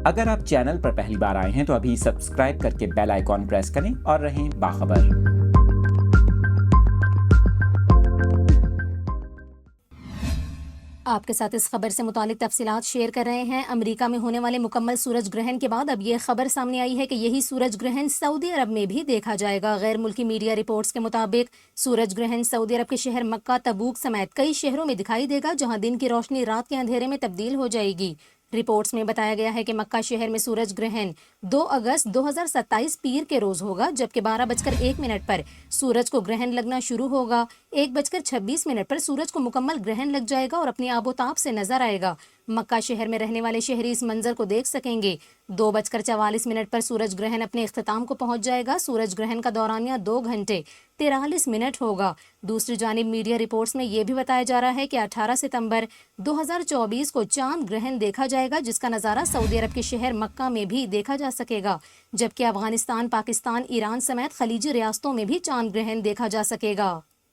اگر آپ چینل پر پہلی بار آئے ہیں تو ابھی سبسکرائب کر کے بیل آئیکن پریس کریں اور رہیں باخبر۔ آپ کے ساتھ اس خبر سے متعلق تفصیلات شیئر کر رہے ہیں۔ امریکہ میں ہونے والے مکمل سورج گرہن کے بعد اب یہ خبر سامنے آئی ہے کہ یہی سورج گرہن سعودی عرب میں بھی دیکھا جائے گا۔ غیر ملکی میڈیا رپورٹس کے مطابق سورج گرہن سعودی عرب کے شہر مکہ، تبوک سمیت کئی شہروں میں دکھائی دے گا، جہاں دن کی روشنی رات کے اندھیرے میں تبدیل ہو جائے گی۔ رپورٹس میں بتایا گیا ہے کہ مکہ شہر میں سورج گرہن 2 اگست 2027 پیر کے روز ہوگا، جبکہ 12:01 پر سورج کو گرہن لگنا شروع ہوگا۔ 1:26 پر سورج کو مکمل گرہن لگ جائے گا اور اپنی آب و تاب سے نظر آئے گا۔ مکہ شہر میں رہنے والے شہری اس منظر کو دیکھ سکیں گے۔ 2:44 پر سورج گرہن اپنے اختتام کو پہنچ جائے گا۔ سورج گرہن کا دورانیہ 2 گھنٹے 43 منٹ ہوگا۔ دوسری جانب میڈیا رپورٹس میں یہ بھی بتایا جا رہا ہے کہ 18 ستمبر 2024 کو چاند گرہن دیکھا جائے گا، جس کا نظارہ سعودی عرب کے شہر مکہ میں بھی دیکھا جا سکے گا، جبکہ افغانستان، پاکستان، ایران سمیت خلیجی ریاستوں میں بھی چاند گرہن دیکھا جا سکے گا۔